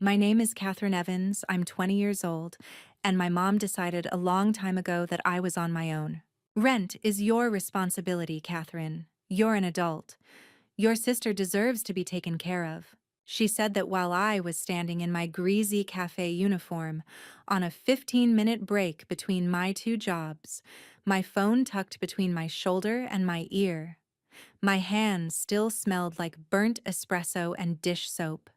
My name is Catherine Evans, I'm 20 years old, and my mom decided a long time ago that I was on my own. Rent is your responsibility, Catherine. You're an adult. Your sister deserves to be taken care of. She said that while I was standing in my greasy cafe uniform, on a 15-minute break between my two jobs, my phone tucked between my shoulder and my ear. My hands still smelled like burnt espresso and dish soap.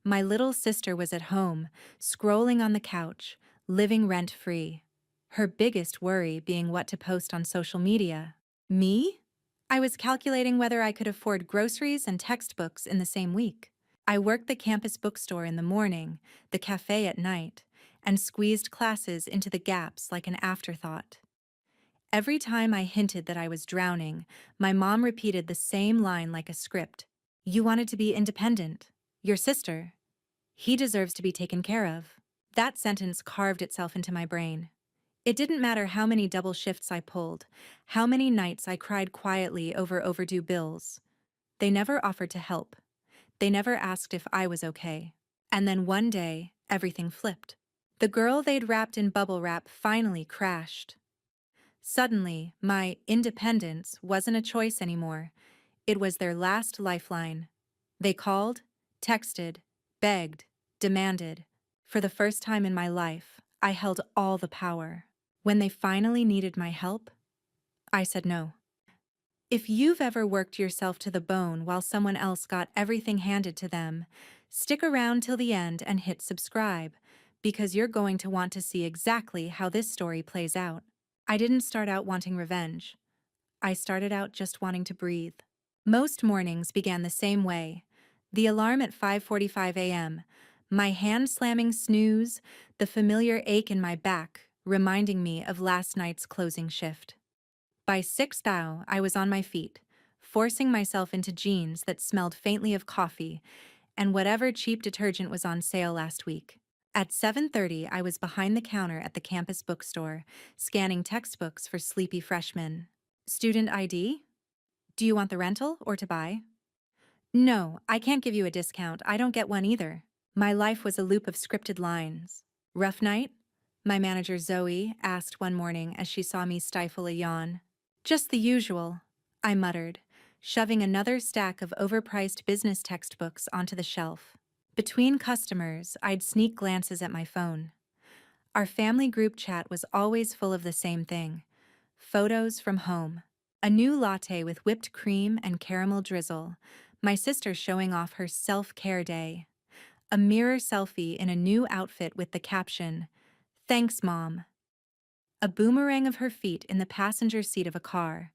My little sister was at home, scrolling on the couch, living rent-free. Her biggest worry being what to post on social media. Me? I was calculating whether I could afford groceries and textbooks in the same week. I worked the campus bookstore in the morning, the cafe at night, and squeezed classes into the gaps like an afterthought. Every time I hinted that I was drowning, my mom repeated the same line like a script. You wanted to be independent. Your sister. He deserves to be taken care of. That sentence carved itself into my brain. It didn't matter how many double shifts I pulled, how many nights I cried quietly over overdue bills. They never offered to help. They never asked if I was okay. And then one day, everything flipped. The girl they'd wrapped in bubble wrap finally crashed. Suddenly, my independence wasn't a choice anymore. It was their last lifeline. They called, texted, begged, demanded. For the first time in my life, I held all the power. When they finally needed my help, I said no. If you've ever worked yourself to the bone while someone else got everything handed to them, stick around till the end and hit subscribe, because you're going to want to see exactly how this story plays out. I didn't start out wanting revenge. I started out just wanting to breathe. Most mornings began the same way. The alarm at 5:45 a.m., my hand-slamming snooze, the familiar ache in my back, reminding me of last night's closing shift. By 6:00, I was on my feet, forcing myself into jeans that smelled faintly of coffee and whatever cheap detergent was on sale last week. At 7:30, I was behind the counter at the campus bookstore, scanning textbooks for sleepy freshmen. Student ID? Do you want the rental or to buy? No, I can't give you a discount. I don't get one either. My life was a loop of scripted lines. Rough night? My manager Zoe asked one morning as she saw me stifle a yawn. Just the usual, I muttered, shoving another stack of overpriced business textbooks onto the shelf. Between customers, I'd sneak glances at my phone. Our family group chat was always full of the same thing. Photos from home. A new latte with whipped cream and caramel drizzle. My sister showing off her self-care day. A mirror selfie in a new outfit with the caption, "Thanks, Mom." A boomerang of her feet in the passenger seat of a car.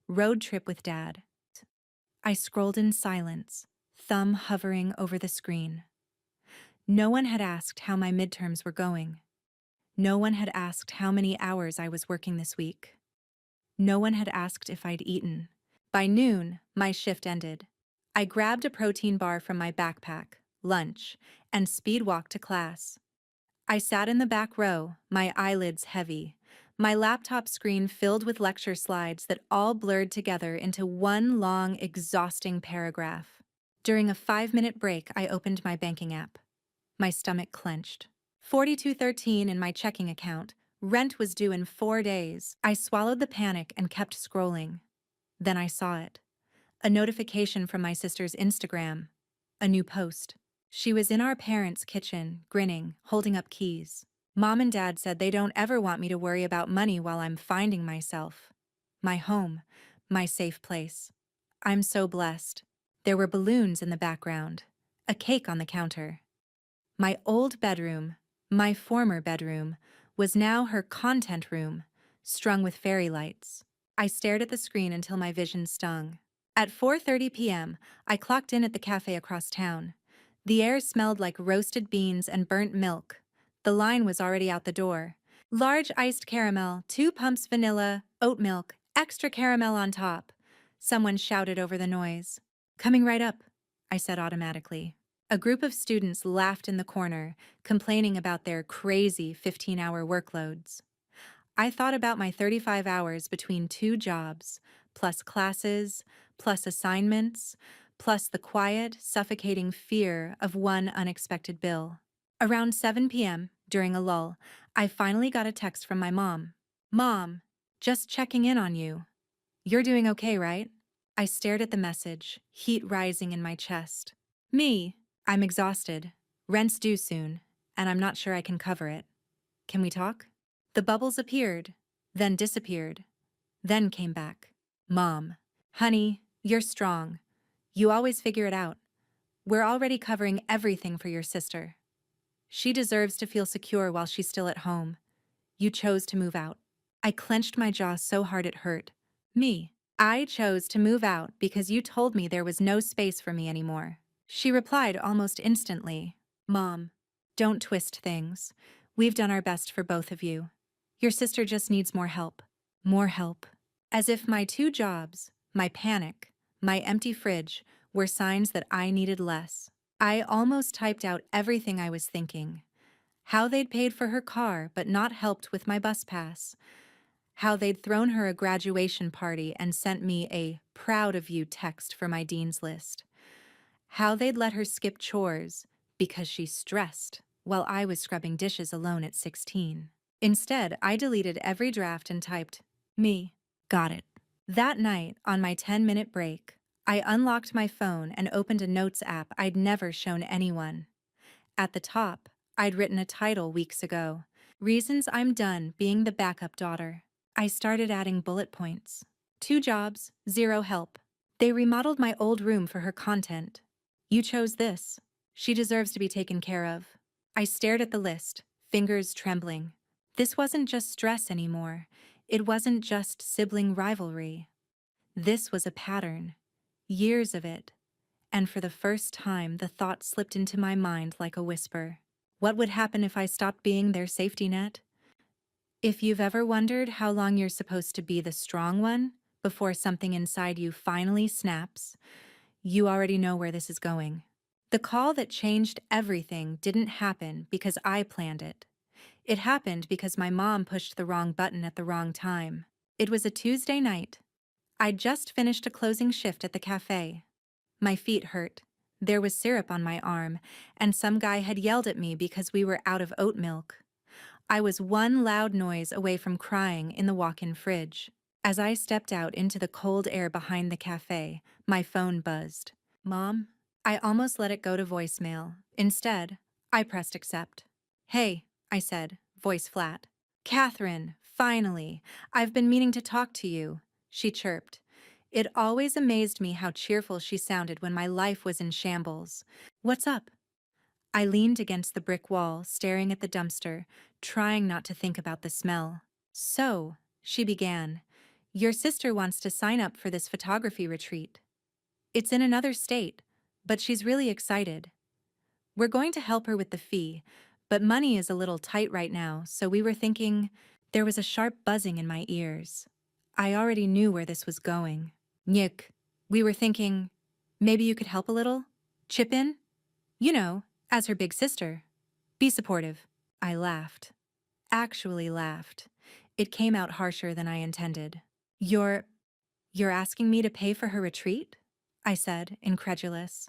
Road trip with Dad. I scrolled in silence, thumb hovering over the screen. No one had asked how my midterms were going. No one had asked how many hours I was working this week. No one had asked if I'd eaten. By noon, my shift ended. I grabbed a protein bar from my backpack, lunch, and speed walked to class. I sat in the back row, my eyelids heavy, my laptop screen filled with lecture slides that all blurred together into one long, exhausting paragraph. During a 5-minute break, I opened my banking app. My stomach clenched. 4213 in my checking account. Rent was due in 4 days. I swallowed the panic and kept scrolling. Then I saw it. A notification from my sister's Instagram. A new post. She was in our parents' kitchen, grinning, holding up keys. Mom and Dad said they don't ever want me to worry about money while I'm finding myself. My home, my safe place. I'm so blessed. There were balloons in the background. A cake on the counter. My old bedroom, my former bedroom, was now her content room, strung with fairy lights. I stared at the screen until my vision stung. At 4:30 p.m., I clocked in at the cafe across town. The air smelled like roasted beans and burnt milk. The line was already out the door. Large iced caramel, 2 pumps vanilla, oat milk, extra caramel on top. Someone shouted over the noise. Coming right up, I said automatically. A group of students laughed in the corner, complaining about their crazy 15-hour workloads. I thought about my 35 hours between 2 jobs, plus classes, plus assignments, plus the quiet, suffocating fear of one unexpected bill. Around 7 p.m., during a lull, I finally got a text from my mom. "Mom, just checking in on you. You're doing okay, right?" I stared at the message, heat rising in my chest. "Me, I'm exhausted. Rent's due soon, and I'm not sure I can cover it. Can we talk?" The bubbles appeared, then disappeared, then came back. "Mom, honey, you're strong. You always figure it out. We're already covering everything for your sister. She deserves to feel secure while she's still at home. You chose to move out." I clenched my jaw so hard it hurt. Me. I chose to move out because you told me there was no space for me anymore. She replied almost instantly. "Mom, don't twist things. We've done our best for both of you. Your sister just needs more help." More help. As if my 2 jobs, my panic, my empty fridge, were signs that I needed less. I almost typed out everything I was thinking. How they'd paid for her car but not helped with my bus pass. How they'd thrown her a graduation party and sent me a "proud of you" text for my dean's list. How they'd let her skip chores because she's stressed while I was scrubbing dishes alone at 16. Instead, I deleted every draft and typed, "Me. Got it." That night, on my 10-minute break, I unlocked my phone and opened a notes app I'd never shown anyone. At the top, I'd written a title weeks ago: "Reasons I'm done being the backup daughter." I started adding bullet points. 2 jobs, 0 help. They remodeled my old room for her content. You chose this. She deserves to be taken care of. I stared at the list, fingers trembling. This wasn't just stress anymore. It wasn't just sibling rivalry. This was a pattern. Years of it. And for the first time, the thought slipped into my mind like a whisper. What would happen if I stopped being their safety net? If you've ever wondered how long you're supposed to be the strong one before something inside you finally snaps, you already know where this is going. The call that changed everything didn't happen because I planned it. It happened because my mom pushed the wrong button at the wrong time. It was a Tuesday night. I'd just finished a closing shift at the cafe. My feet hurt. There was syrup on my arm, and some guy had yelled at me because we were out of oat milk. I was one loud noise away from crying in the walk-in fridge. As I stepped out into the cold air behind the cafe, my phone buzzed. "Mom?" I almost let it go to voicemail. Instead, I pressed accept. "Hey," I said, voice flat. "Catherine, finally. I've been meaning to talk to you," she chirped. It always amazed me how cheerful she sounded when my life was in shambles. "What's up?" I leaned against the brick wall, staring at the dumpster, trying not to think about the smell. "So," she began, "your sister wants to sign up for this photography retreat. It's in another state, but she's really excited. We're going to help her with the fee, but money is a little tight right now, so we were thinking—" There was a sharp buzzing in my ears. I already knew where this was going. "Nick, we were thinking, maybe you could help a little? Chip in? You know, as her big sister. Be supportive." I laughed. Actually laughed. It came out harsher than I intended. You're asking me to pay for her retreat?" I said, incredulous.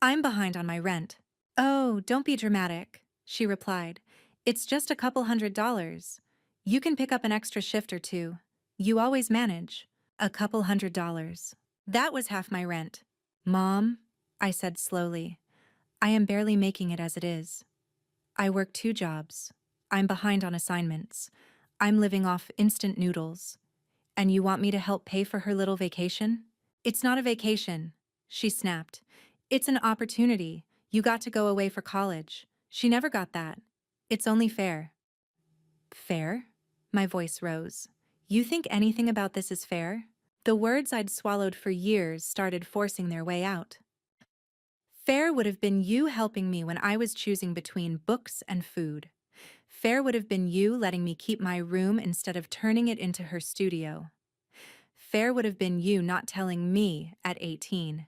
"I'm behind on my rent." "Oh, don't be dramatic," she replied. "It's just a couple $100. You can pick up an extra shift or two. You always manage." A couple $100. That was half my rent. "Mom," I said slowly, "I am barely making it as it is. I work 2 jobs. I'm behind on assignments. I'm living off instant noodles. And you want me to help pay for her little vacation?" "It's not a vacation," she snapped. "It's an opportunity. You got to go away for college. She never got that. It's only fair." "Fair?" My voice rose. "You think anything about this is fair?" The words I'd swallowed for years started forcing their way out. "Fair would have been you helping me when I was choosing between books and food. Fair would have been you letting me keep my room instead of turning it into her studio. Fair would have been you not telling me at 18,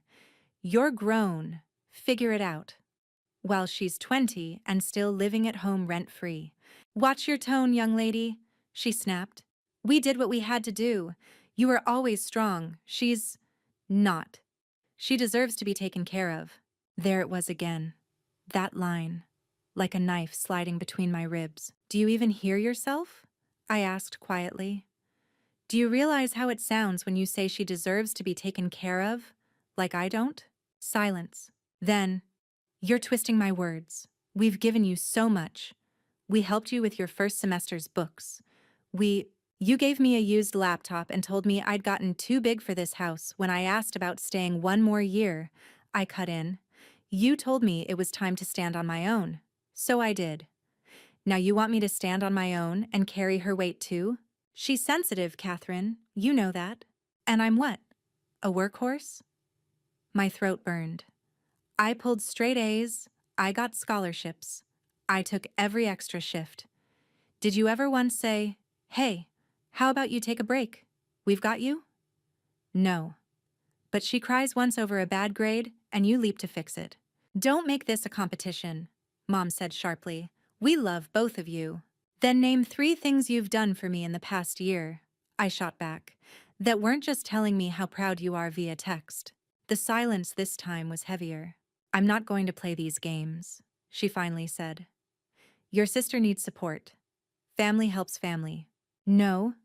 'You're grown, figure it out,' while she's 20 and still living at home rent-free." "Watch your tone, young lady," she snapped. "We did what we had to do. You were always strong. She's not. She deserves to be taken care of. There it was again. That line. Like a knife sliding between my ribs. Do you even hear yourself? I asked quietly. Do you realize how it sounds when you say she deserves to be taken care of, like I don't? Silence. Then, you're twisting my words. We've given you so much. We helped you with your first semester's books. You gave me a used laptop and told me I'd gotten too big for this house when I asked about staying one more year. I cut in. You told me it was time to stand on my own. So I did. Now you want me to stand on my own and carry her weight too? She's sensitive, Catherine. You know that. And I'm what? A workhorse? My throat burned. I pulled straight A's. I got scholarships. I took every extra shift. Did you ever once say, "Hey, how about you take a break? We've got you"? No. But she cries once over a bad grade, and you leap to fix it. Don't make this a competition, Mom said sharply. We love both of you. Then name 3 things you've done for me in the past year, I shot back, that weren't just telling me how proud you are via text. The silence this time was heavier. I'm not going to play these games, she finally said. Your sister needs support. Family helps family. No,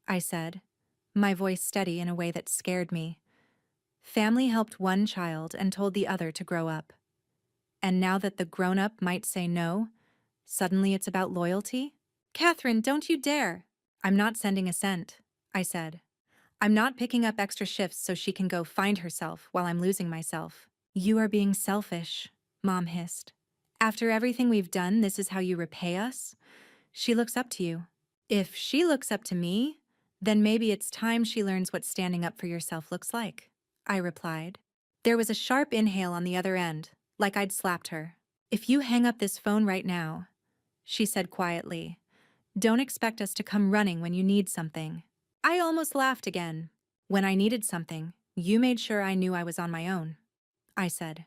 I said, my voice steady in a way that scared me. Family helped one child and told the other to grow up. And now that the grown-up might say no, suddenly it's about loyalty? Catherine, don't you dare! I'm not sending a cent, I said. I'm not picking up extra shifts so she can go find herself while I'm losing myself. You are being selfish, Mom hissed. After everything we've done, this is how you repay us? She looks up to you. If she looks up to me, then maybe it's time she learns what standing up for yourself looks like, I replied. There was a sharp inhale on the other end, like I'd slapped her. If you hang up this phone right now, she said quietly, don't expect us to come running when you need something. I almost laughed again. When I needed something, you made sure I knew I was on my own, I said.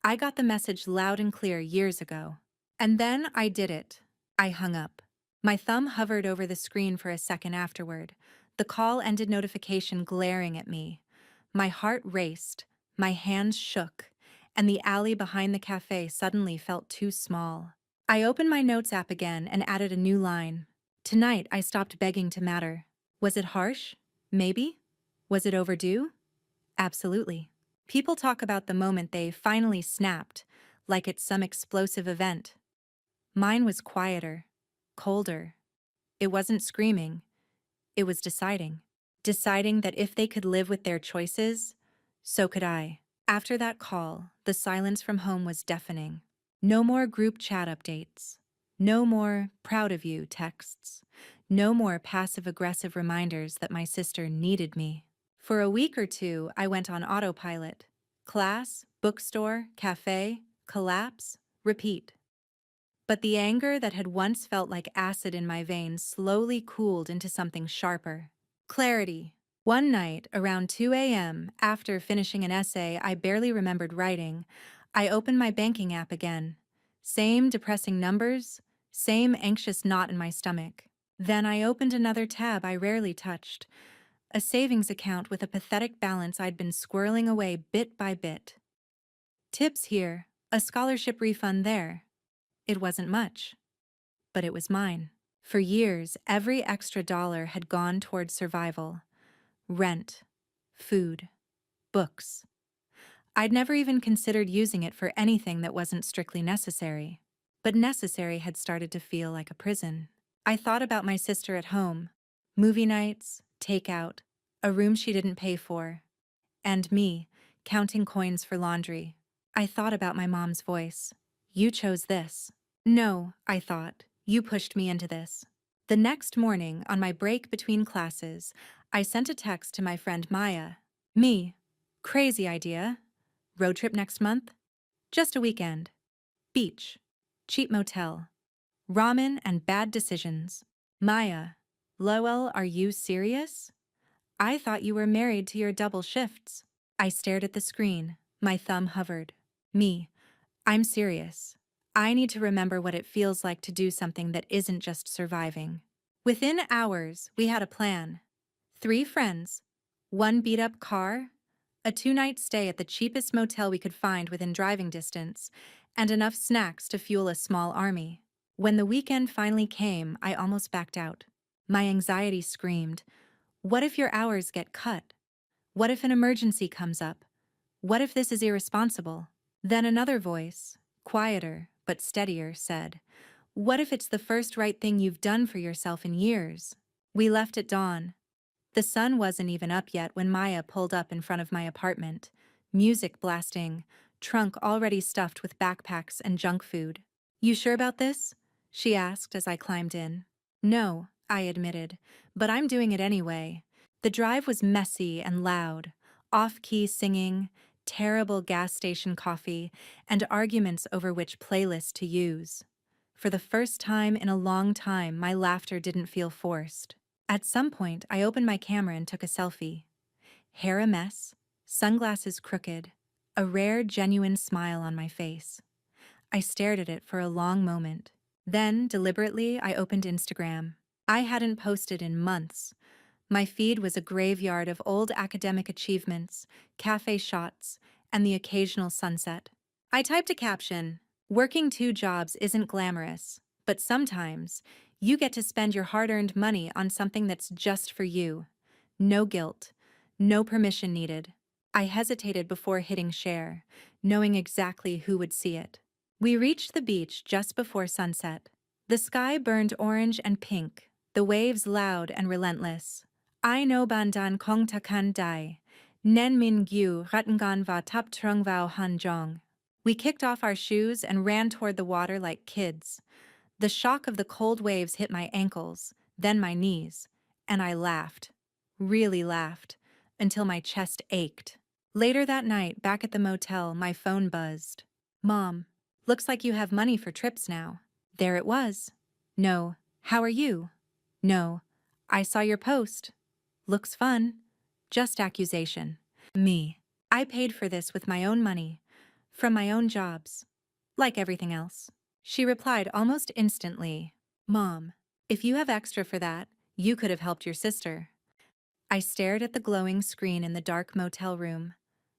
I got the message loud and clear years ago. And then I did it. I hung up. My thumb hovered over the screen for a second afterward, the call-ended notification glaring at me. My heart raced, my hands shook, and the alley behind the cafe suddenly felt too small. I opened my notes app again and added a new line. Tonight, I stopped begging to matter. Was it harsh? Maybe. Was it overdue? Absolutely. People talk about the moment they finally snapped, like it's some explosive event. Mine was quieter, colder. It wasn't screaming. It was deciding. Deciding that if they could live with their choices, so could I. After that call, the silence from home was deafening. No more group chat updates. No more proud of you texts. No more passive-aggressive reminders that my sister needed me. For a week or two, I went on autopilot. Class, bookstore, cafe, collapse, repeat. But the anger that had once felt like acid in my veins slowly cooled into something sharper. Clarity. One night, around 2 a.m., after finishing an essay I barely remembered writing, I opened my banking app again. Same depressing numbers, same anxious knot in my stomach. Then I opened another tab I rarely touched, a savings account with a pathetic balance I'd been squirreling away bit by bit. Tips here, a scholarship refund there. It wasn't much, but it was mine. For years, every extra dollar had gone toward survival. Rent, food, books. I'd never even considered using it for anything that wasn't strictly necessary. But necessary had started to feel like a prison. I thought about my sister at home, movie nights, takeout, a room she didn't pay for, and me, counting coins for laundry. I thought about my mom's voice. You chose this. No, I thought, you pushed me into this. The next morning, on my break between classes, I sent a text to my friend Maya. Me. Crazy idea. Road trip next month? Just a weekend. Beach. Cheap motel. Ramen and bad decisions. Maya. Lowell, are you serious? I thought you were married to your double shifts. I stared at the screen. My thumb hovered. Me. I'm serious. I need to remember what it feels like to do something that isn't just surviving. Within hours, we had a plan. 3 friends, 1 beat-up car, A two-night stay at the cheapest motel we could find within driving distance, and enough snacks to fuel a small army. When the weekend finally came, I almost backed out. My anxiety screamed, what if your hours get cut? What if an emergency comes up? What if this is irresponsible? Then another voice, quieter but steadier, said, what if it's the first right thing you've done for yourself in years? We left at dawn. The sun wasn't even up yet when Maya pulled up in front of my apartment, music blasting, trunk already stuffed with backpacks and junk food. You sure about this? She asked as I climbed in. No, I admitted, but I'm doing it anyway. The drive was messy and loud, off-key singing, terrible gas station coffee, and arguments over which playlist to use. For the first time in a long time, my laughter didn't feel forced. At some point, I opened my camera and took a selfie. Hair a mess, sunglasses crooked, a rare, genuine smile on my face. I stared at it for a long moment. Then, deliberately, I opened Instagram. I hadn't posted in months. My feed was a graveyard of old academic achievements, cafe shots, and the occasional sunset. I typed a caption, working 2 jobs isn't glamorous, but sometimes you get to spend your hard-earned money on something that's just for you. No guilt, no permission needed. I hesitated before hitting share, knowing exactly who would see it. We reached the beach just before sunset. The sky burned orange and pink, the waves loud and relentless. I no bandan kong takan dai, nen min gyu ratangan va tap trung vao han jong. We kicked off our shoes and ran toward the water like kids. The shock of the cold waves hit my ankles, then my knees, and I laughed, really laughed, until my chest ached. Later that night, back at the motel, my phone buzzed. Mom, looks like you have money for trips now. There it was. No, how are you? No, I saw your post. Looks fun. Just accusation. Me. I paid for this with my own money, from my own jobs. Like everything else. She replied almost instantly, Mom, if you have extra for that, you could have helped your sister. I stared at the glowing screen in the dark motel room.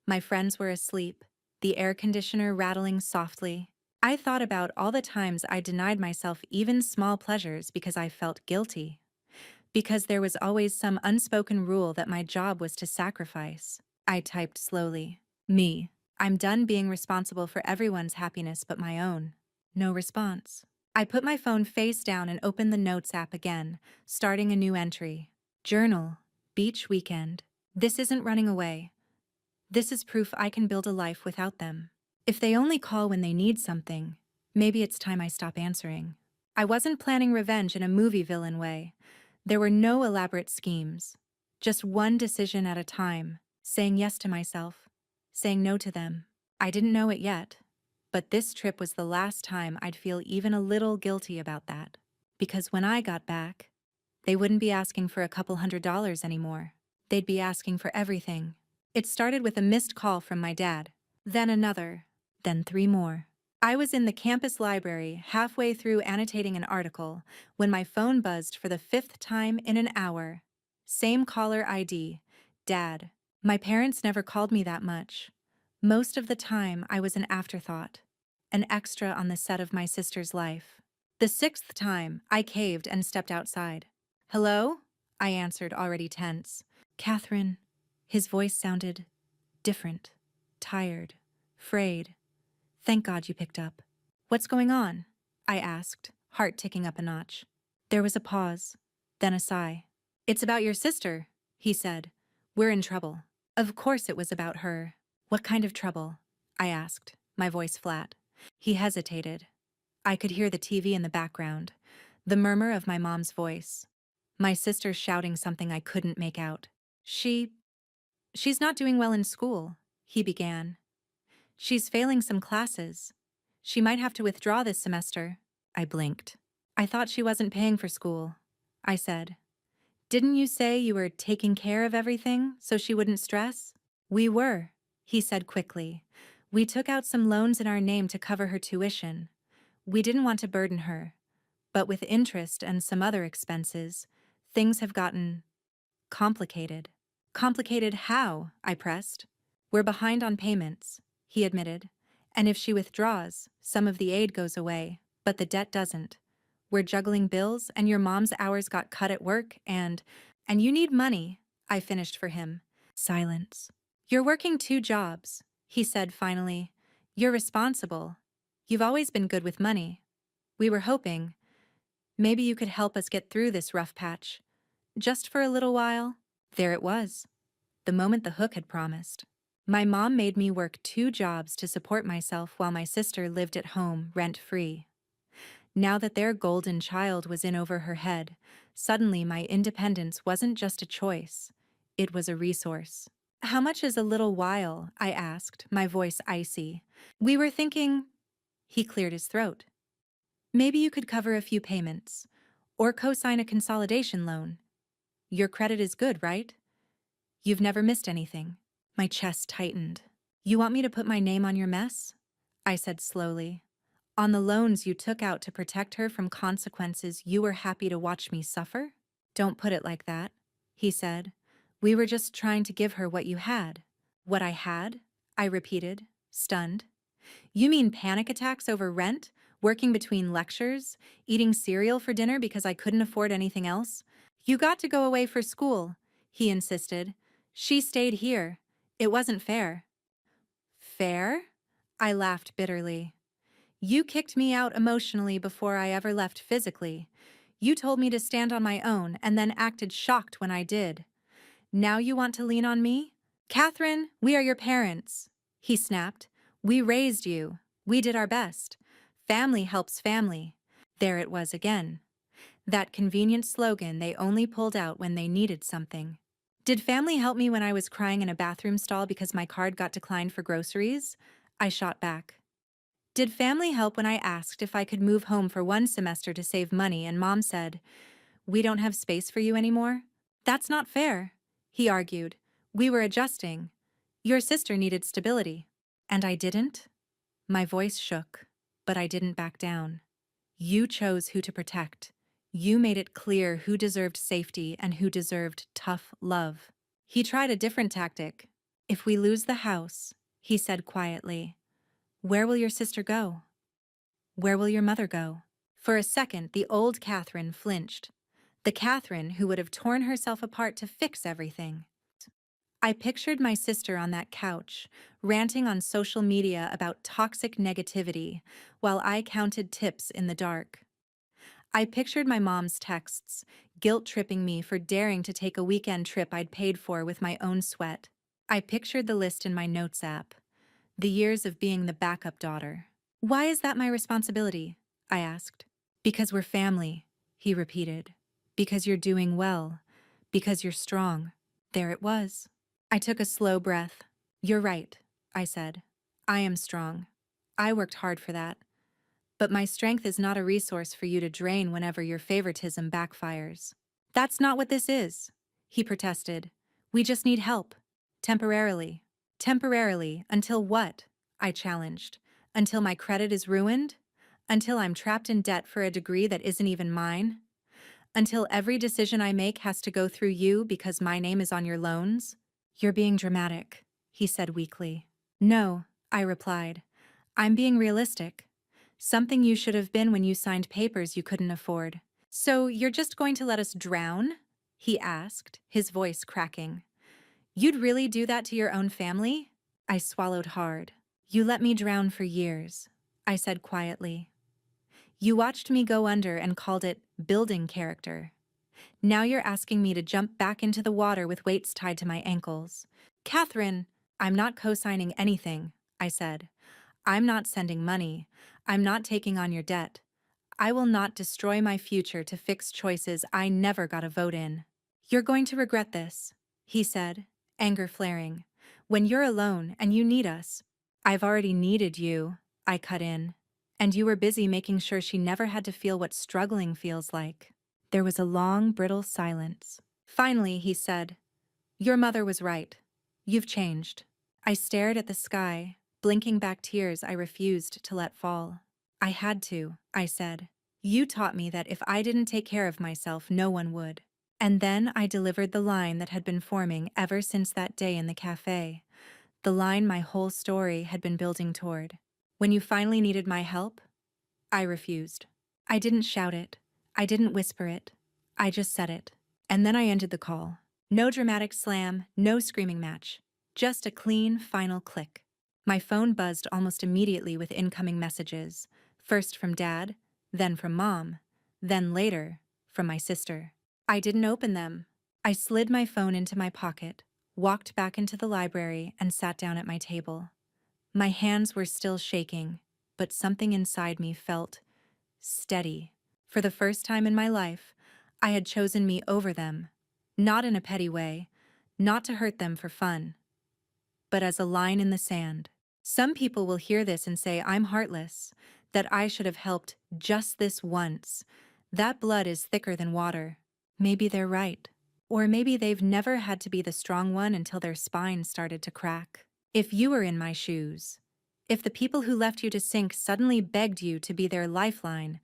My friends were asleep, the air conditioner rattling softly. I thought about all the times I denied myself even small pleasures because I felt guilty. Because there was always some unspoken rule that my job was to sacrifice. I typed slowly. Me. I'm done being responsible for everyone's happiness but my own. No response. I put my phone face down and opened the Notes app again, starting a new entry. Journal. Beach weekend. This isn't running away. This is proof I can build a life without them. If they only call when they need something, maybe it's time I stop answering. I wasn't planning revenge in a movie villain way. There were no elaborate schemes. Just one decision at a time, saying yes to myself, saying no to them. I didn't know it yet, but this trip was the last time I'd feel even a little guilty about that. Because when I got back, they wouldn't be asking for a couple $100s anymore. They'd be asking for everything. It started with a missed call from my dad, then another, then 3 more. I was in the campus library halfway through annotating an article when my phone buzzed for the 5th time in an hour. Same caller ID, Dad. My parents never called me that much. Most of the time, I was an afterthought, an extra on the set of my sister's life. The 6th time, I caved and stepped outside. Hello? I answered, already tense. Catherine. His voice sounded different, tired, frayed. Thank God you picked up. What's going on? I asked, heart ticking up a notch. There was a pause, then a sigh. It's about your sister, he said. We're in trouble. Of course it was about her. What kind of trouble? I asked, my voice flat. He hesitated. I could hear the TV in the background, the murmur of my mom's voice. My sister shouting something I couldn't make out. She's not doing well in school, he began. She's failing some classes. She might have to withdraw this semester. I blinked. I thought she wasn't paying for school, I said. Didn't you say you were taking care of everything so she wouldn't stress? We were, he said quickly. We took out some loans in our name to cover her tuition. We didn't want to burden her. But with interest and some other expenses, things have gotten complicated. Complicated how? I pressed. We're behind on payments, he admitted. And if she withdraws, some of the aid goes away, but the debt doesn't. We're juggling bills, and your mom's hours got cut at work, and you need money, I finished for him. Silence. You're working 2 jobs, he said finally. You're responsible. You've always been good with money. We were hoping, maybe you could help us get through this rough patch. Just for a little while. There it was. The moment the hook had promised. My mom made me work 2 jobs to support myself while my sister lived at home, rent-free. Now that their golden child was in over her head, suddenly my independence wasn't just a choice. It was a resource. How much is a little while? I asked, my voice icy. We were thinking... He cleared his throat. Maybe you could cover a few payments, or co-sign a consolidation loan. Your credit is good, right? You've never missed anything. My chest tightened. You want me to put my name on your mess? I said slowly. On the loans you took out to protect her from consequences you were happy to watch me suffer? Don't put it like that, he said. We were just trying to give her what you had. What I had? I repeated, stunned. You mean panic attacks over rent, working between lectures, eating cereal for dinner because I couldn't afford anything else? You got to go away for school, he insisted. She stayed here. It wasn't fair. Fair? I laughed bitterly. You kicked me out emotionally before I ever left physically. You told me to stand on my own and then acted shocked when I did. Now you want to lean on me? Catherine, we are your parents, he snapped. We raised you. We did our best. Family helps family. There it was again. That convenient slogan they only pulled out when they needed something. Did family help me when I was crying in a bathroom stall because my card got declined for groceries? I shot back. Did family help when I asked if I could move home for 1 semester to save money and Mom said, "We don't have space for you anymore"? That's not fair, he argued. We were adjusting. Your sister needed stability. And I didn't? My voice shook, but I didn't back down. You chose who to protect. You made it clear who deserved safety and who deserved tough love. He tried a different tactic. If we lose the house, he said quietly, where will your sister go? Where will your mother go? For a second, the old Catherine flinched. The Catherine who would have torn herself apart to fix everything. I pictured my sister on that couch, ranting on social media about toxic negativity, while I counted tips in the dark. I pictured my mom's texts, guilt-tripping me for daring to take a weekend trip I'd paid for with my own sweat. I pictured the list in my notes app. The years of being the backup daughter. Why is that my responsibility? I asked. Because we're family, he repeated. Because you're doing well. Because you're strong. There it was. I took a slow breath. You're right, I said. I am strong. I worked hard for that. But my strength is not a resource for you to drain whenever your favoritism backfires. That's not what this is, he protested. We just need help. Temporarily. Temporarily, until what? I challenged. Until my credit is ruined? Until I'm trapped in debt for a degree that isn't even mine? Until every decision I make has to go through you because my name is on your loans? You're being dramatic, he said weakly. No, I replied. I'm being realistic. Something you should have been when you signed papers you couldn't afford. So you're just going to let us drown? He asked, his voice cracking. You'd really do that to your own family? I swallowed hard. You let me drown for years, I said quietly. You watched me go under and called it building character. Now you're asking me to jump back into the water with weights tied to my ankles. Catherine, I'm not co-signing anything, I said. I'm not sending money. I'm not taking on your debt. I will not destroy my future to fix choices I never got a vote in. You're going to regret this, he said, anger flaring. When you're alone and you need us. I've already needed you, I cut in. And you were busy making sure she never had to feel what struggling feels like. There was a long, brittle silence. Finally, he said, your mother was right. You've changed. I stared at the sky, blinking back tears I refused to let fall. I had to, I said. You taught me that if I didn't take care of myself, no one would. And then I delivered the line that had been forming ever since that day in the cafe. the line my whole story had been building toward. When you finally needed my help, I refused. I didn't shout it. I didn't whisper it. I just said it. And then I ended the call. No dramatic slam, no screaming match. Just a clean, final click. My phone buzzed almost immediately with incoming messages, first from Dad, then from Mom, then later, from my sister. I didn't open them. I slid my phone into my pocket, walked back into the library, and sat down at my table. My hands were still shaking, but something inside me felt steady. For the first time in my life, I had chosen me over them, not in a petty way, not to hurt them for fun, but as a line in the sand. Some people will hear this and say I'm heartless, that I should have helped just this once. That blood is thicker than water. Maybe they're right. Or maybe they've never had to be the strong one until their spine started to crack. If you were in my shoes, if the people who left you to sink suddenly begged you to be their lifeline,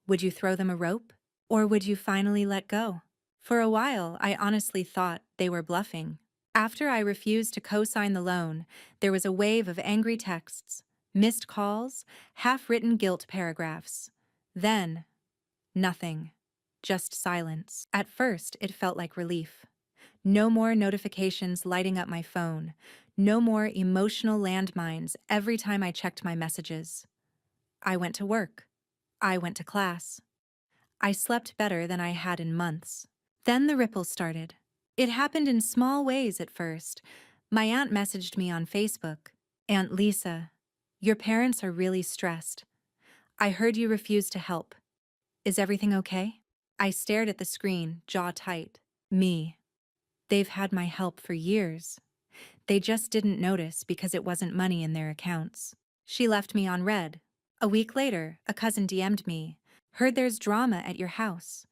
would you throw them a rope? Or would you finally let go? For a while, I honestly thought they were bluffing. After I refused to co-sign the loan, there was a wave of angry texts, missed calls, half-written guilt paragraphs. Then, nothing. Just silence. At first, it felt like relief. No more notifications lighting up my phone. No more emotional landmines every time I checked my messages. I went to work. I went to class. I slept better than I had in months. Then the ripples started. It happened in small ways at first. My aunt messaged me on Facebook. Aunt Lisa, your parents are really stressed. I heard you refused to help. Is everything okay? I stared at the screen, jaw tight. Me. They've had my help for years. They just didn't notice because it wasn't money in their accounts. She left me on red. A week later, a cousin DM'd me. Heard there's drama at your house.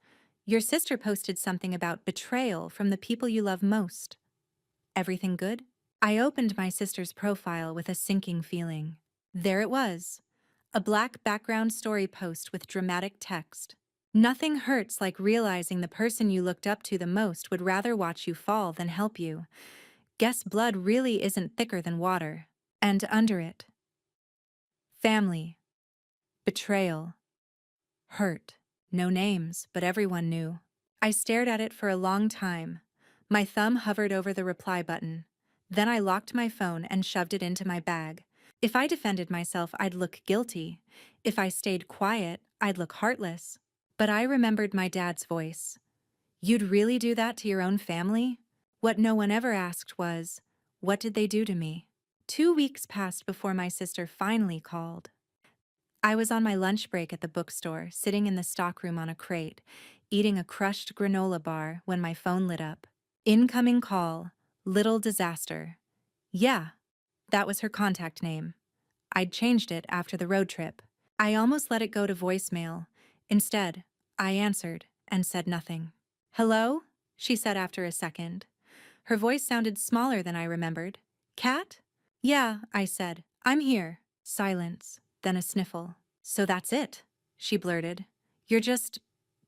Your sister posted something about betrayal from the people you love most. Everything good? I opened my sister's profile with a sinking feeling. There it was. A black background story post with dramatic text. Nothing hurts like realizing the person you looked up to the most would rather watch you fall than help you. Guess blood really isn't thicker than water. And under it, family, betrayal, hurt. No names, but everyone knew. I stared at it for a long time. My thumb hovered over the reply button. Then I locked my phone and shoved it into my bag. If I defended myself, I'd look guilty. If I stayed quiet, I'd look heartless. But I remembered my dad's voice. You'd really do that to your own family? What no one ever asked was, what did they do to me? 2 weeks passed before my sister finally called. I was on my lunch break at the bookstore, sitting in the stockroom on a crate, eating a crushed granola bar when my phone lit up. Incoming call, Little Disaster. Yeah, that was her contact name. I'd changed it after the road trip. I almost let it go to voicemail. Instead, I answered and said nothing. Hello? She said after a second. Her voice sounded smaller than I remembered. Kat? Yeah, I said. I'm here. Silence, then a sniffle. So that's it, she blurted. You're just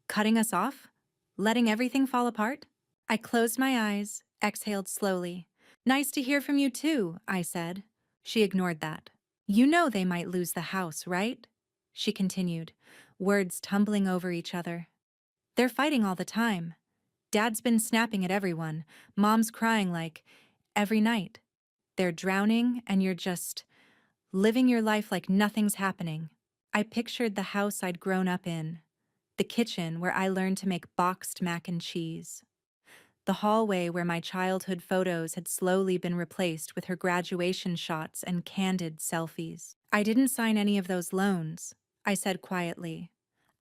cutting us off? Letting everything fall apart? I closed my eyes, exhaled slowly. Nice to hear from you too, I said. She ignored that. You know they might lose the house, right? She continued, words tumbling over each other. They're fighting all the time. Dad's been snapping at everyone. Mom's crying like, every night. They're drowning and you're just living your life like nothing's happening. I pictured the house I'd grown up in, the kitchen where I learned to make boxed mac and cheese, the hallway where my childhood photos had slowly been replaced with her graduation shots and candid selfies. I didn't sign any of those loans, I said quietly.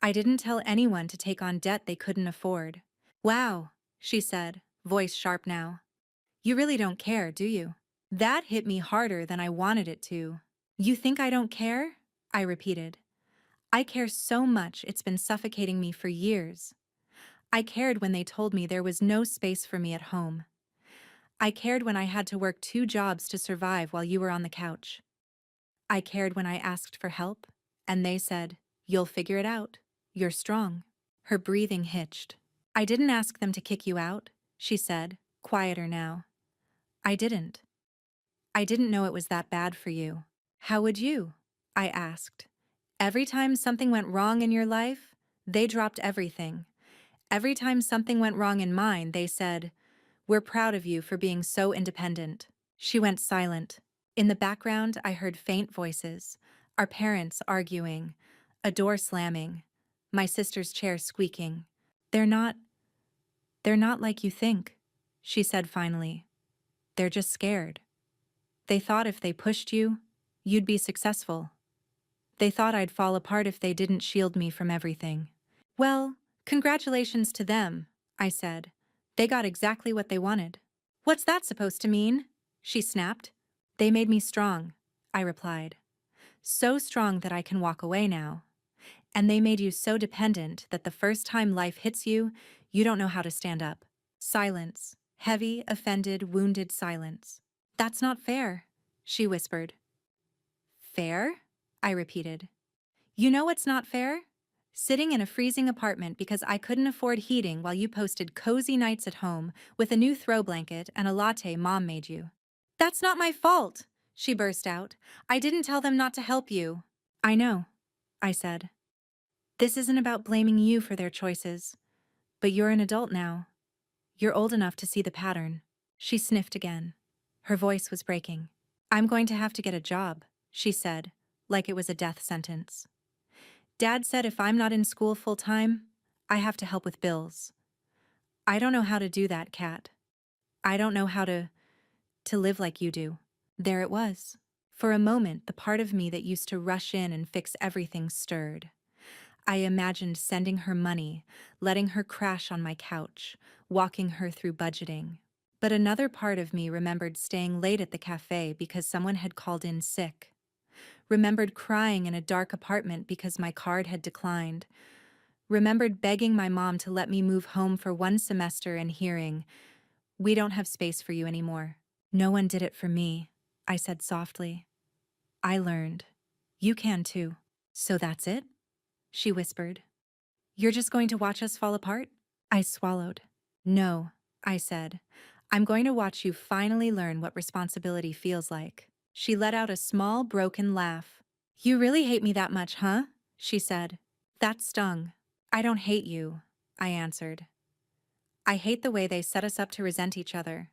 I didn't tell anyone to take on debt they couldn't afford. Wow, she said, voice sharp now. You really don't care, do you? That hit me harder than I wanted it to. You think I don't care? I repeated. I care so much it's been suffocating me for years. I cared when they told me there was no space for me at home. I cared when I had to work 2 jobs to survive while you were on the couch. I cared when I asked for help, and they said, you'll figure it out. You're strong. Her breathing hitched. I didn't ask them to kick you out, she said, quieter now. I didn't. I didn't know it was that bad for you. How would you? I asked. Every time something went wrong in your life, they dropped everything. Every time something went wrong in mine, they said, "We're proud of you for being so independent." She went silent. In the background, I heard faint voices, our parents arguing, a door slamming, my sister's chair squeaking. They're not, they're not like you think, she said finally. They're just scared. They thought if they pushed you, you'd be successful. They thought I'd fall apart if they didn't shield me from everything. Well, congratulations to them, I said. They got exactly what they wanted. What's that supposed to mean? She snapped. They made me strong, I replied. So strong that I can walk away now. And they made you so dependent that the first time life hits you, you don't know how to stand up. Silence. Heavy, offended, wounded silence. That's not fair, she whispered. Fair? I repeated. You know what's not fair? Sitting in a freezing apartment because I couldn't afford heating while you posted cozy nights at home with a new throw blanket and a latte Mom made you. That's not my fault, she burst out. I didn't tell them not to help you. I know, I said. This isn't about blaming you for their choices. But you're an adult now. You're old enough to see the pattern. She sniffed again. Her voice was breaking. I'm going to have to get a job, she said, like it was a death sentence. Dad said if I'm not in school full-time, I have to help with bills. I don't know how to do that, Kat. I don't know how to live like you do. There it was. For a moment, the part of me that used to rush in and fix everything stirred. I imagined sending her money, letting her crash on my couch, walking her through budgeting. But another part of me remembered staying late at the cafe because someone had called in sick. Remembered crying in a dark apartment because my card had declined. Remembered begging my mom to let me move home for one semester and hearing, "We don't have space for you anymore." No one did it for me, I said softly. I learned. You can too. So that's it? She whispered. You're just going to watch us fall apart? I swallowed. No, I said. I'm going to watch you finally learn what responsibility feels like. She let out a small, broken laugh. You really hate me that much, huh? She said. That stung. I don't hate you, I answered. I hate the way they set us up to resent each other.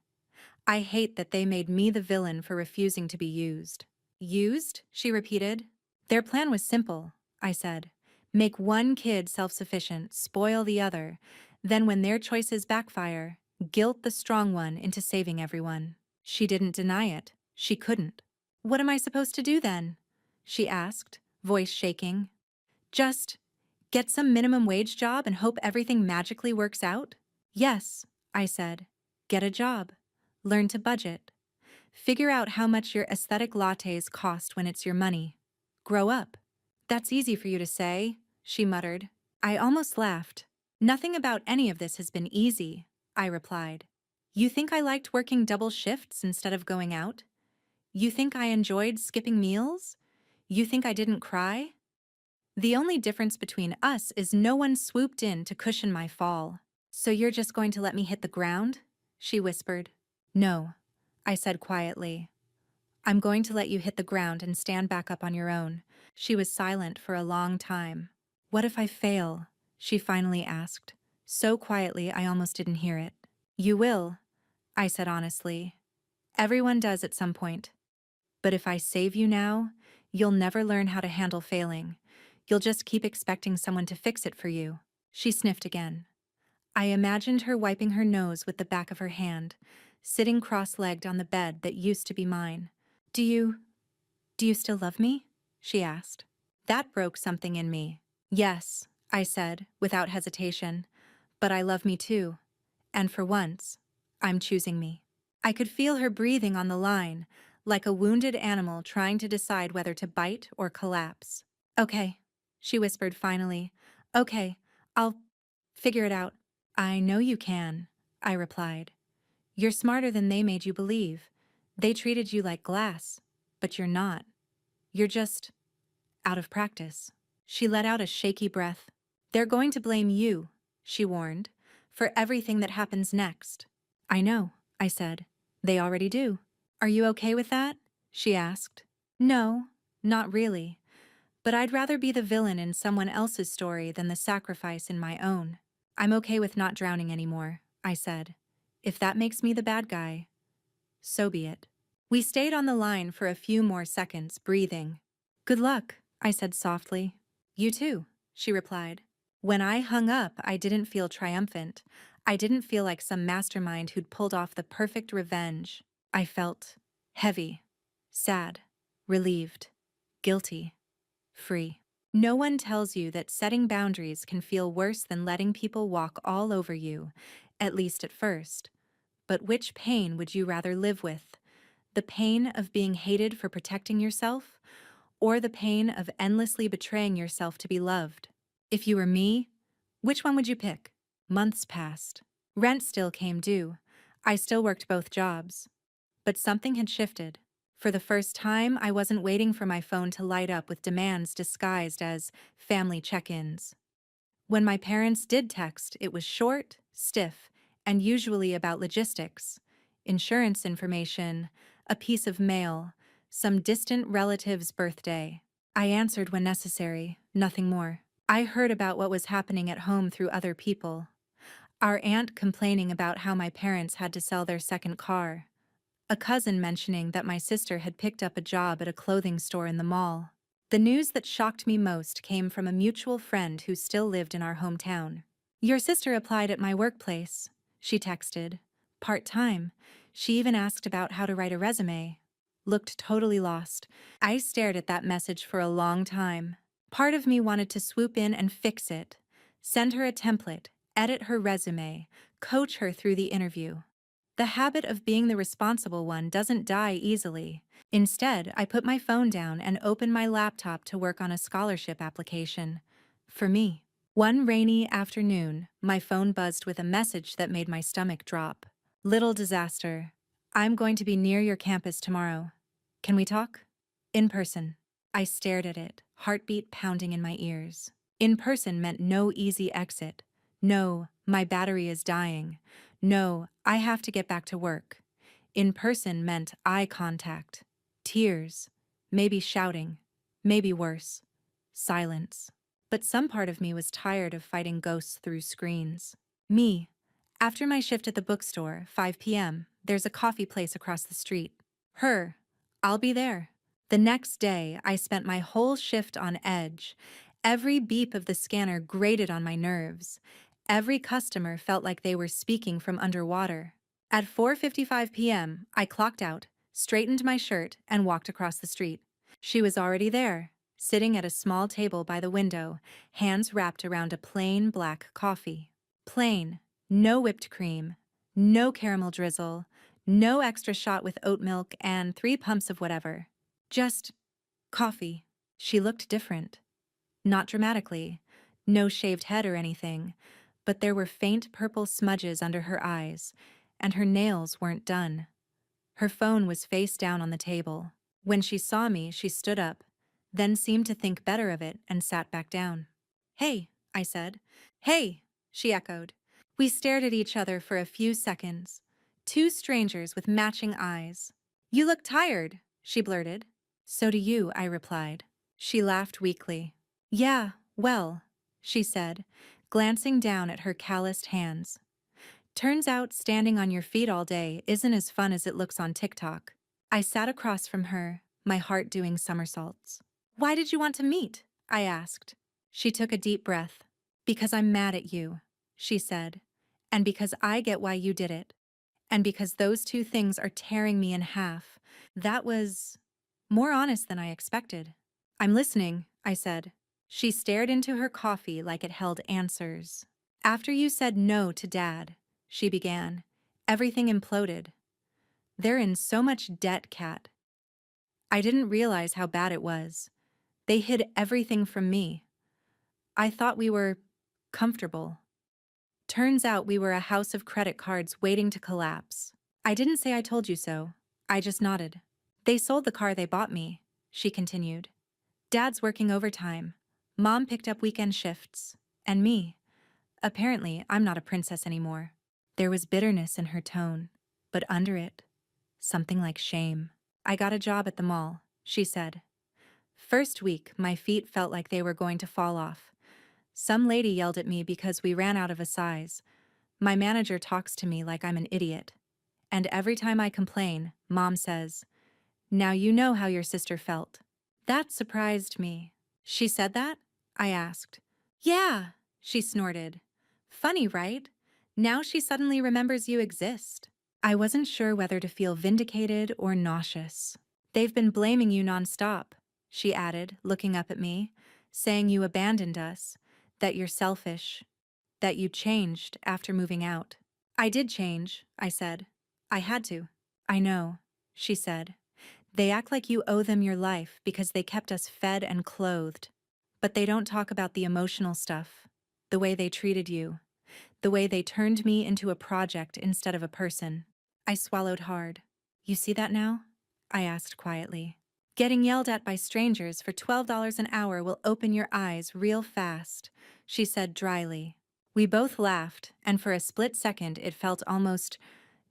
I hate that they made me the villain for refusing to be used. Used? She repeated. Their plan was simple, I said. Make one kid self-sufficient, spoil the other, then when their choices backfire, guilt the strong one into saving everyone. She didn't deny it. She couldn't. What am I supposed to do then? She asked, voice shaking. Just get some minimum wage job and hope everything magically works out? Yes, I said. Get a job. Learn to budget. Figure out how much your aesthetic lattes cost when it's your money. Grow up. That's easy for you to say, she muttered. I almost laughed. Nothing about any of this has been easy, I replied. You think I liked working double shifts instead of going out? You think I enjoyed skipping meals? You think I didn't cry? The only difference between us is no one swooped in to cushion my fall. So you're just going to let me hit the ground? She whispered. No, I said quietly. I'm going to let you hit the ground and stand back up on your own. She was silent for a long time. What if I fail? She finally asked, so quietly I almost didn't hear it. You will, I said honestly. Everyone does at some point. But if I save you now, you'll never learn how to handle failing. You'll just keep expecting someone to fix it for you. She sniffed again. I imagined her wiping her nose with the back of her hand, sitting cross-legged on the bed that used to be mine. Do you still love me? She asked. That broke something in me. Yes, I said, without hesitation. But I love me too. And for once, I'm choosing me. I could feel her breathing on the line, like a wounded animal trying to decide whether to bite or collapse. Okay, she whispered finally. Okay, I'll figure it out. I know you can, I replied. You're smarter than they made you believe. They treated you like glass, but you're not. You're just out of practice. She let out a shaky breath. They're going to blame you, she warned, for everything that happens next. I know, I said. They already do. Are you okay with that? She asked. No, not really. But I'd rather be the villain in someone else's story than the sacrifice in my own. I'm okay with not drowning anymore, I said. If that makes me the bad guy, so be it. We stayed on the line for a few more seconds, breathing. Good luck, I said softly. You too, she replied. When I hung up, I didn't feel triumphant. I didn't feel like some mastermind who'd pulled off the perfect revenge. I felt heavy, sad, relieved, guilty, free. No one tells you that setting boundaries can feel worse than letting people walk all over you, at least at first. But which pain would you rather live with? The pain of being hated for protecting yourself, or the pain of endlessly betraying yourself to be loved? If you were me, which one would you pick? Months passed. Rent still came due. I still worked both jobs. But something had shifted. For the first time, I wasn't waiting for my phone to light up with demands disguised as family check-ins. When my parents did text, it was short, stiff, and usually about logistics, insurance information, a piece of mail, some distant relative's birthday. I answered when necessary, nothing more. I heard about what was happening at home through other people. Our aunt complaining about how my parents had to sell their second car. A cousin mentioning that my sister had picked up a job at a clothing store in the mall. The news that shocked me most came from a mutual friend who still lived in our hometown. Your sister applied at my workplace, she texted. Part-time. She even asked about how to write a resume. Looked totally lost. I stared at that message for a long time. Part of me wanted to swoop in and fix it. Send her a template, edit her resume, coach her through the interview. The habit of being the responsible one doesn't die easily. Instead, I put my phone down and opened my laptop to work on a scholarship application. For me. One rainy afternoon, my phone buzzed with a message that made my stomach drop. Little disaster. I'm going to be near your campus tomorrow. Can we talk? In person. I stared at it, heartbeat pounding in my ears. In person meant no easy exit. No, my battery is dying. No, I have to get back to work. In person meant eye contact. Tears. Maybe shouting. Maybe worse. Silence. But some part of me was tired of fighting ghosts through screens. Me. After my shift at the bookstore, 5 p.m., there's a coffee place across the street. Her. I'll be there. The next day, I spent my whole shift on edge. Every beep of the scanner grated on my nerves. Every customer felt like they were speaking from underwater. At 4:55 p.m., I clocked out, straightened my shirt, and walked across the street. She was already there, sitting at a small table by the window, hands wrapped around a plain black coffee. Plain, no whipped cream, no caramel drizzle, no extra shot with oat milk and 3 pumps of whatever. Just coffee. She looked different. Not dramatically, no shaved head or anything, but there were faint purple smudges under her eyes, and her nails weren't done. Her phone was face down on the table. When she saw me, she stood up, then seemed to think better of it and sat back down. Hey, I said. Hey, she echoed. We stared at each other for a few seconds. Two strangers with matching eyes. You look tired, she blurted. So do you, I replied. She laughed weakly. Yeah, well, she said, glancing down at her calloused hands. Turns out standing on your feet all day isn't as fun as it looks on TikTok. I sat across from her, my heart doing somersaults. Why did you want to meet? I asked. She took a deep breath. Because I'm mad at you, she said. And because I get why you did it. And because those two things are tearing me in half. That was more honest than I expected. I'm listening, I said. She stared into her coffee like it held answers. After you said no to Dad, she began, everything imploded. They're in so much debt, Kat. I didn't realize how bad it was. They hid everything from me. I thought we were comfortable. Turns out we were a house of credit cards waiting to collapse. I didn't say I told you so. I just nodded. They sold the car they bought me, she continued. Dad's working overtime. Mom picked up weekend shifts. And me. Apparently, I'm not a princess anymore. There was bitterness in her tone, but under it, Something like shame. I got a job at the mall, she said. First week, my feet felt like they were going to fall off. Some lady yelled at me because we ran out of a size. My manager talks to me like I'm an idiot. And every time I complain, Mom says, "Now you know how your sister felt." That surprised me. She said that? I asked. Yeah, she snorted. Funny, right? Now she suddenly remembers you exist. I wasn't sure whether to feel vindicated or nauseous. They've been blaming you nonstop, she added, looking up at me, saying you abandoned us, that you're selfish, that you changed after moving out. I did change, I said. I had to. I know, she said. They act like you owe them your life because they kept us fed and clothed. But they don't talk about the emotional stuff, the way they treated you, the way they turned me into a project instead of a person. I swallowed hard. You see that now? I asked quietly. Getting yelled at by strangers for $12 an hour will open your eyes real fast, she said dryly. We both laughed, and for a split second it felt almost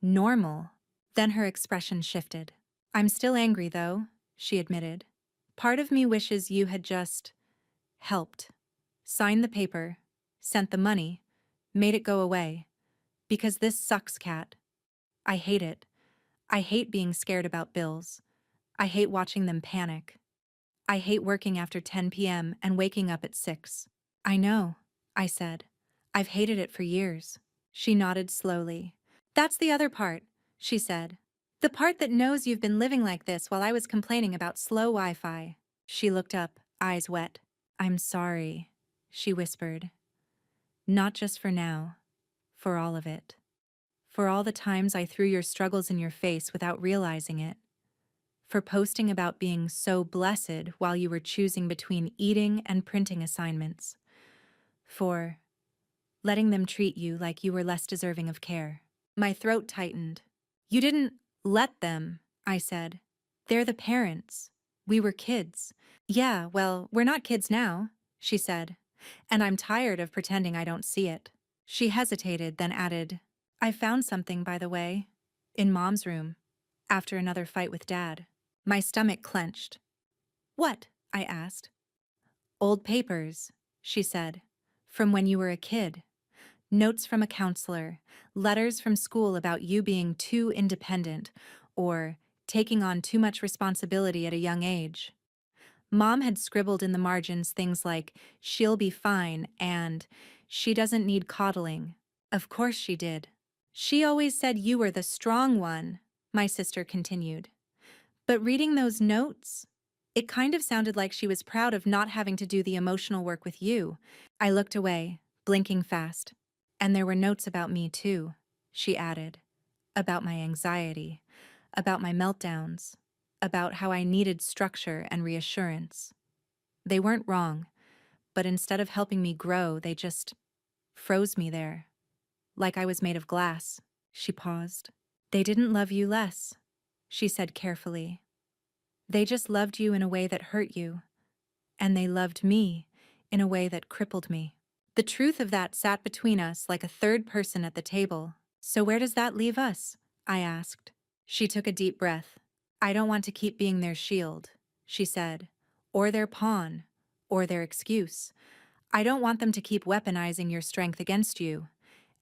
normal. Then her expression shifted. I'm still angry, though, she admitted. Part of me wishes you had just helped. Signed the paper, sent the money, made it go away. Because this sucks, Kat. I hate it. I hate being scared about bills. I hate watching them panic. I hate working after 10 p.m. and waking up at 6. I know, I said. I've hated it for years. She nodded slowly. That's the other part, she said. The part that knows you've been living like this while I was complaining about slow Wi-Fi. She looked up, eyes wet. I'm sorry, she whispered. Not just for now, for all of it. For all the times I threw your struggles in your face without realizing it. For posting about being so blessed while you were choosing between eating and printing assignments. For letting them treat you like you were less deserving of care. My throat tightened. You didn't let them, I said. They're the parents. We were kids. Yeah, well, we're not kids now, she said. And I'm tired of pretending I don't see it. She hesitated, then added, I found something, by the way, in Mom's room, after another fight with Dad. My stomach clenched. What? I asked. Old papers, she said, from when you were a kid. Notes from a counselor, letters from school about you being too independent or taking on too much responsibility at a young age. Mom had scribbled in the margins things like, she'll be fine and she doesn't need coddling. Of course she did. She always said you were the strong one, my sister continued. But reading those notes, it kind of sounded like she was proud of not having to do the emotional work with you. I looked away, blinking fast. And there were notes about me too, she added. About my anxiety, about my meltdowns, about how I needed structure and reassurance. They weren't wrong, but instead of helping me grow, they just froze me there, like I was made of glass. She paused. They didn't love you less, she said carefully. They just loved you in a way that hurt you, and they loved me in a way that crippled me. The truth of that sat between us like a third person at the table. So where does that leave us? I asked. She took a deep breath. I don't want to keep being their shield, she said, or their pawn, or their excuse. I don't want them to keep weaponizing your strength against you.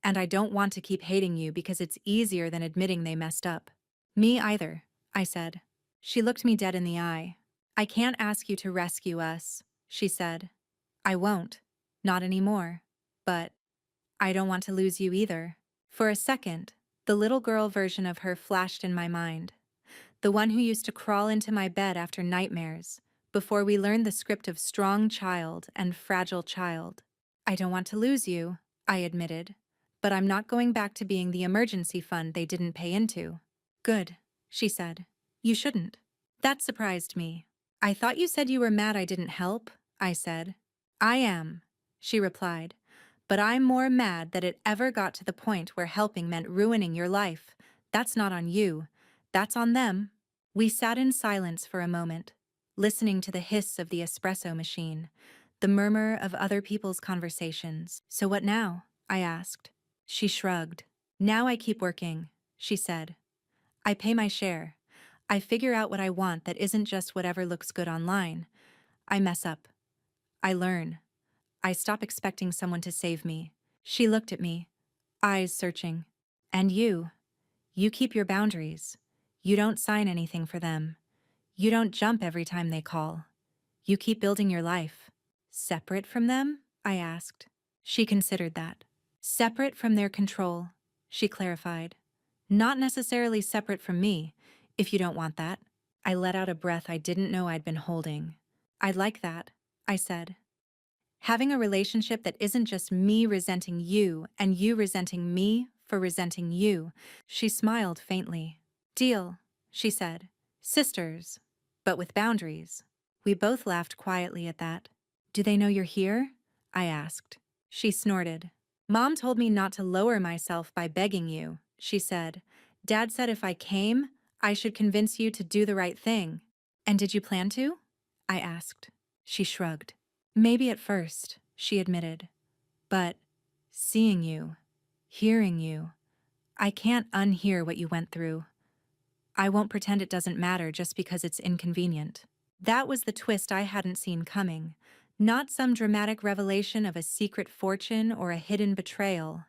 And I don't want to keep hating you because it's easier than admitting they messed up. Me either, I said. She looked me dead in the eye. I can't ask you to rescue us, she said. I won't. Not anymore. But I don't want to lose you either. For a second, the little girl version of her flashed in my mind. The one who used to crawl into my bed after nightmares, before we learned the script of strong child and fragile child. I don't want to lose you, I admitted. But I'm not going back to being the emergency fund they didn't pay into. Good, she said. You shouldn't. That surprised me. I thought you said you were mad I didn't help, I said. I am, she replied. But I'm more mad that it ever got to the point where helping meant ruining your life. That's not on you. That's on them. We sat in silence for a moment, listening to the hiss of the espresso machine, the murmur of other people's conversations. So what now? I asked. She shrugged. Now I keep working, she said. I pay my share. I figure out what I want that isn't just whatever looks good online. I mess up. I learn. I stop expecting someone to save me. She looked at me, eyes searching. And you keep your boundaries. You don't sign anything for them. You don't jump every time they call. You keep building your life. Separate from them? I asked. She considered that. Separate from their control, she clarified. Not necessarily separate from me, if you don't want that. I let out a breath I didn't know I'd been holding. I'd like that, I said. Having a relationship that isn't just me resenting you and you resenting me for resenting you. She smiled faintly. Deal, she said. Sisters, but with boundaries. We both laughed quietly at that. Do they know you're here? I asked. She snorted. Mom told me not to lower myself by begging you, she said. Dad said if I came, I should convince you to do the right thing. And did you plan to? I asked. She shrugged. Maybe at first, she admitted. But seeing you, hearing you, I can't unhear what you went through. I won't pretend it doesn't matter just because it's inconvenient. That was the twist I hadn't seen coming. Not some dramatic revelation of a secret fortune or a hidden betrayal.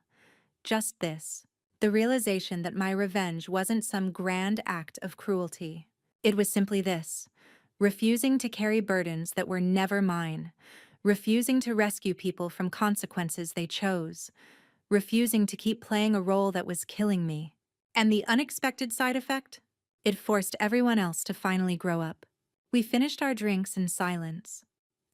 Just this. The realization that my revenge wasn't some grand act of cruelty. It was simply this: refusing to carry burdens that were never mine, refusing to rescue people from consequences they chose, refusing to keep playing a role that was killing me. And the unexpected side effect? It forced everyone else to finally grow up. We finished our drinks in silence.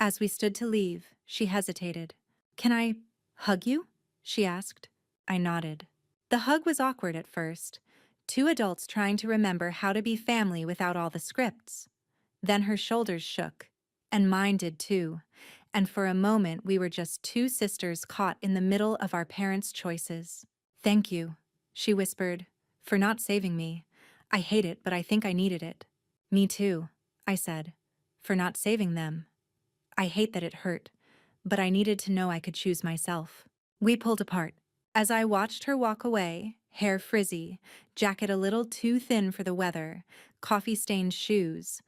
As we stood to leave, she hesitated. Can I hug you? She asked. I nodded. The hug was awkward at first. Two adults trying to remember how to be family without all the scripts. Then her shoulders shook, and mine did too. And for a moment we were just two sisters caught in the middle of our parents' choices. Thank you, she whispered, for not saving me. I hate it, but I think I needed it. Me too, I said, for not saving them. I hate that it hurt, but I needed to know I could choose myself. We pulled apart. As I watched her walk away, hair frizzy, jacket a little too thin for the weather, coffee-stained shoes,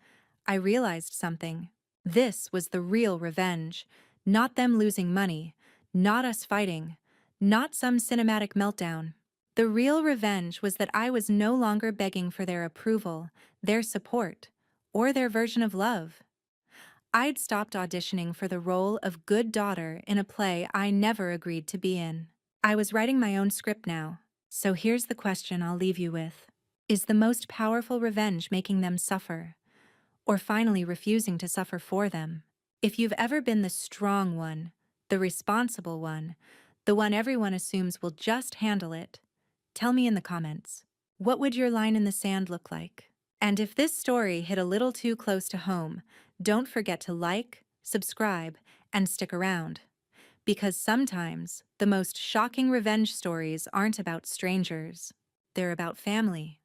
I realized something. This was the real revenge, not them losing money, not us fighting, not some cinematic meltdown. The real revenge was that I was no longer begging for their approval, their support, or their version of love. I'd stopped auditioning for the role of good daughter in a play I never agreed to be in. I was writing my own script now, so here's the question I'll leave you with. Is the most powerful revenge making them suffer, or finally refusing to suffer for them? If you've ever been the strong one, the responsible one, the one everyone assumes will just handle it, tell me in the comments. What would your line in the sand look like? And if this story hit a little too close to home, don't forget to like, subscribe, and stick around. Because sometimes the most shocking revenge stories aren't about strangers. They're about family.